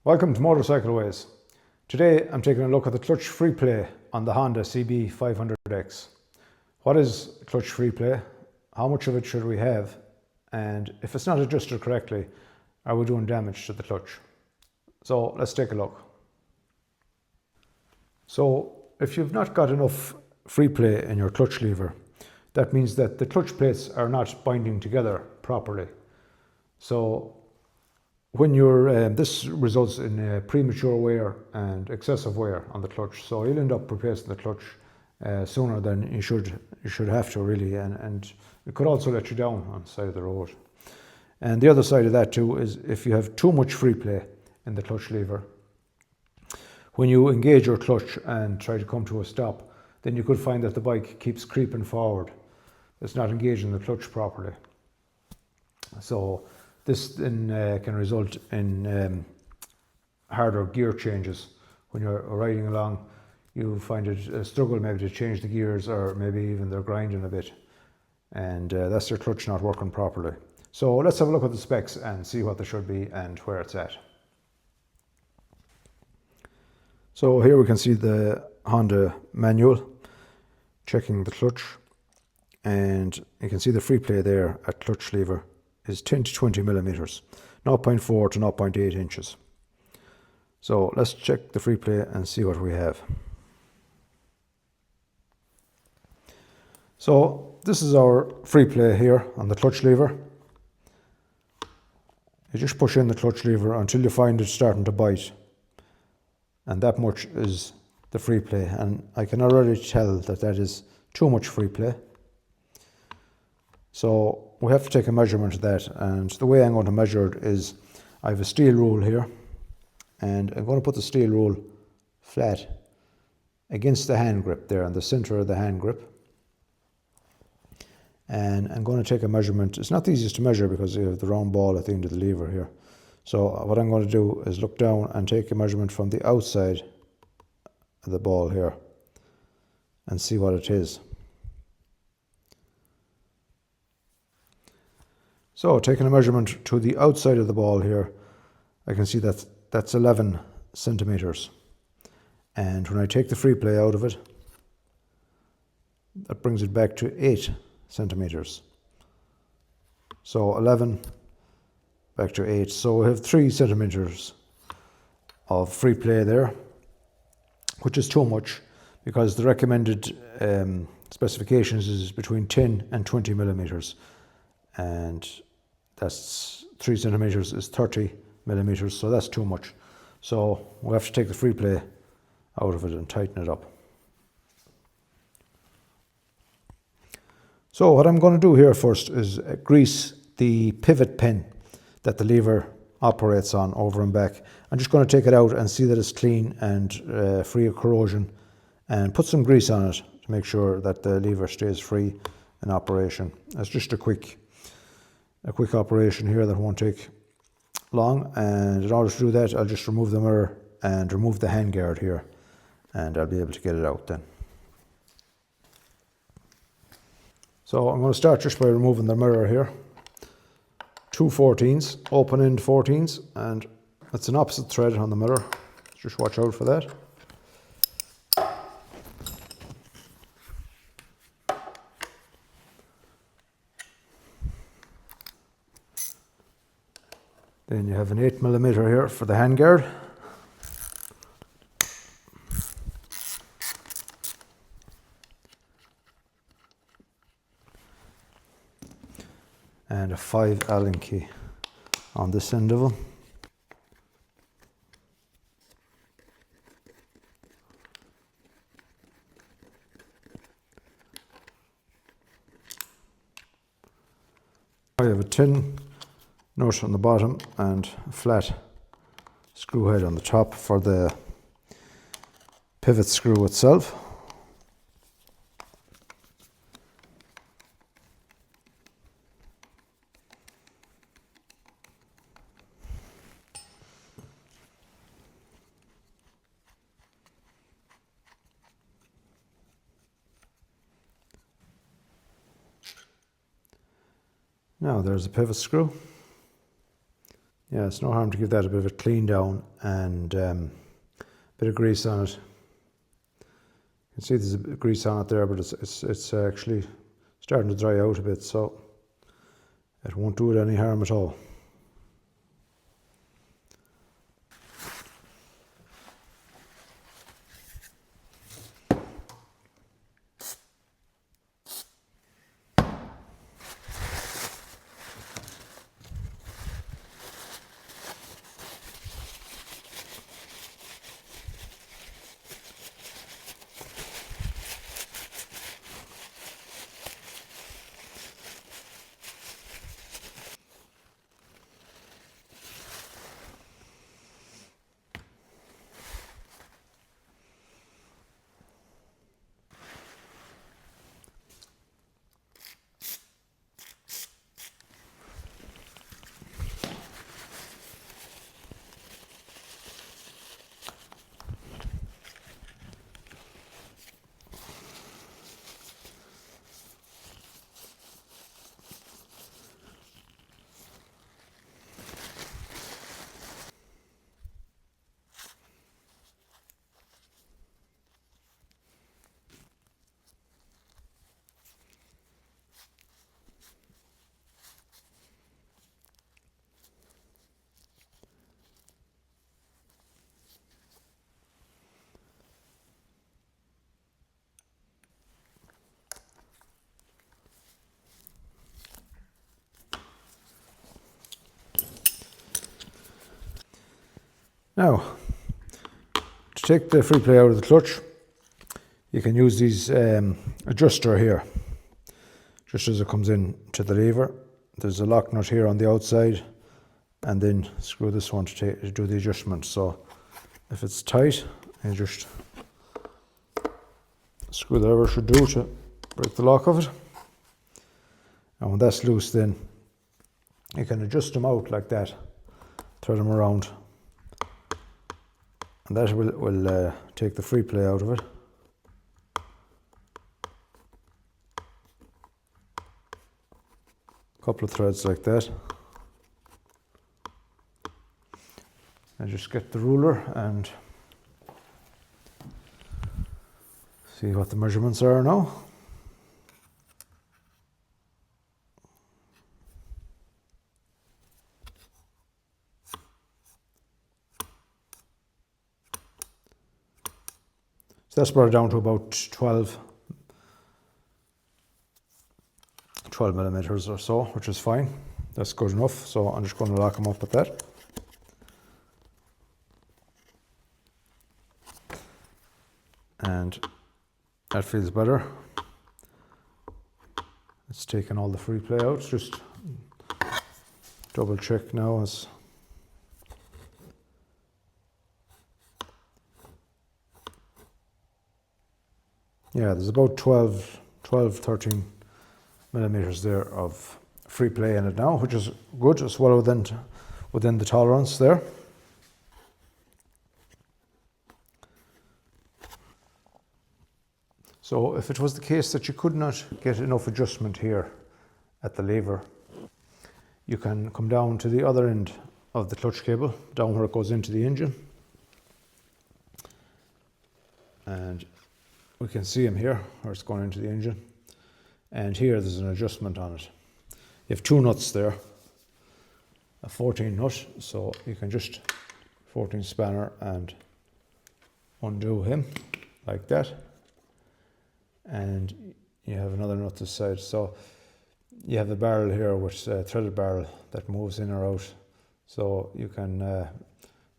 Welcome to Motorcycle Ways. Today I'm taking a look at the clutch Freeplay on the Honda CB500X. What is clutch Freeplay? How much of it should we have? And if it's not adjusted correctly, are we doing damage to the clutch? So let's take a look. So if you've not got enough Freeplay in your clutch lever, that means that the clutch plates are not binding together properly. So when you're, this results in premature wear and excessive wear on the clutch. So you'll end up replacing the clutch sooner than you should have to really, and it could also let you down on the side of the road. And the other side of that too is if you have too much Freeplay in the clutch lever, when you engage your clutch and try to come to a stop, then you could find that the bike keeps creeping forward. It's not engaging the clutch properly. So this then can result in harder gear changes. When you're riding along, you find it a struggle maybe to change the gears, or maybe even they're grinding a bit, and that's your clutch not working properly. So let's have a look at the specs and see what they should be and where it's at. So here we can see the Honda manual checking the clutch, and you can see the Freeplay there at clutch lever is 10 to 20 millimeters, 0.4 to 0.8 inches. So let's check the Freeplay and see what we have. So this is our Freeplay here on the clutch lever. You just push in the clutch lever until you find it starting to bite, and that much is the Freeplay, and I can already tell that that is too much Freeplay. So we have to take a measurement of that, and the way I'm going to measure it is I have a steel rule here, and I'm going to put the steel rule flat against the hand grip there in the center of the hand grip, and I'm going to take a measurement. It's not the easiest to measure because you have the round ball at the end of the lever here. So what I'm going to do is look down and take a measurement from the outside of the ball here and see what it is. So taking a measurement to the outside of the ball here, I can see that that's 11 centimeters. And when I take the Freeplay out of it, that brings it back to 8 centimeters. So 11 back to 8. So we have 3 centimeters of Freeplay there, which is too much because the recommended specifications is between 10 and 20 millimeters. And that's 3 centimeters is 30 millimeters, so that's too much. So we have to take the Freeplay out of it and tighten it up. So what I'm going to do here first is grease the pivot pin that the lever operates on over and back. I'm just going to take it out and see that it's clean and free of corrosion, and put some grease on it to make sure that the lever stays free in operation. It's just a quick operation here that won't take long, and in order to do that I'll just remove the mirror and remove the handguard here, and I'll be able to get it out then. So I'm going to start just by removing the mirror here. 2 14s, open end 14s, and it's an opposite thread on the mirror. Just watch out for that. Then you have an 8 millimeter here for the handguard. And a 5 Allen key on this end of them. I have a tin nut on the bottom and a flat screw head on the top for the pivot screw itself. Now there's a pivot screw. Yeah, it's no harm to give that a bit of a clean down and a bit of grease on it. You can see there's a bit of grease on it there, but it's actually starting to dry out a bit, so it won't do it any harm at all. Now, to take the Freeplay out of the clutch, you can use these adjuster here, just as it comes in to the lever. There's a lock nut here on the outside, and then screw this one to do the adjustment. So if it's tight, you just screw the lever should do to break the lock of it. And when that's loose, then you can adjust them out like that, thread them around, and that will take the Freeplay out of it. Couple of threads like that, and just get the ruler and see what the measurements are now. So that's brought it down to about 12 millimeters or so, which is fine. That's good enough. So I'm just going to lock them up with that. And that feels better. It's taken all the Freeplay out. Just double check now. Yeah, there's about 13 millimeters there of Freeplay in it now, which is good. It's well within the tolerance there. So if it was the case that you could not get enough adjustment here at the lever, you can come down to the other end of the clutch cable, down where it goes into the engine. And we can see them here, where it's going into the engine. And here there's an adjustment on it. You have two nuts there, a 14 nut, so you can just 14 spanner and undo him like that. And you have another nut this side. So you have a barrel here with a threaded barrel that moves in or out. So you can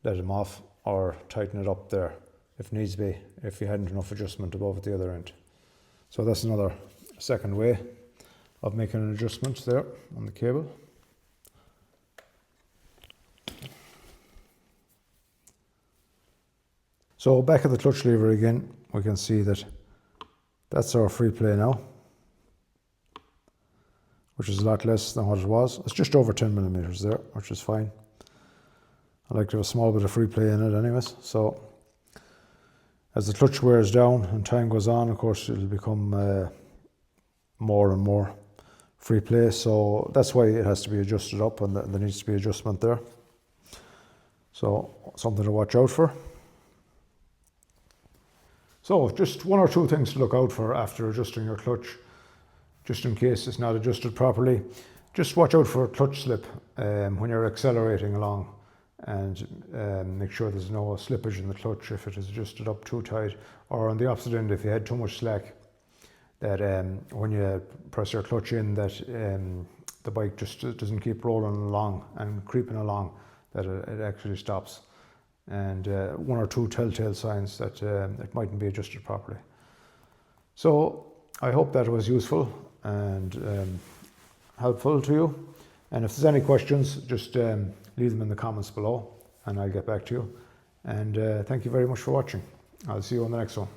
let him off or tighten it up there if needs be, if you hadn't enough adjustment above at the other end. So that's another second way of making an adjustment there on the cable. So back at the clutch lever again, we can see that that's our Freeplay now, which is a lot less than what it was. It's just over 10 millimeters there, which is fine. I like to have a small bit of Freeplay in it anyways. So as the clutch wears down and time goes on, of course, it'll become more and more Freeplay. So that's why it has to be adjusted up, and there needs to be adjustment there. So something to watch out for. So just one or two things to look out for after adjusting your clutch, just in case it's not adjusted properly. Just watch out for clutch slip when you're accelerating along, and make sure there's no slippage in the clutch if it is adjusted up too tight, or on the opposite end if you had too much slack, that when you press your clutch in, that the bike just doesn't keep rolling along and creeping along, that it actually stops. And one or two telltale signs that it mightn't be adjusted properly. So I hope that was useful and helpful to you. And if there's any questions, just leave them in the comments below and I'll get back to you. And thank you very much for watching. I'll see you on the next one.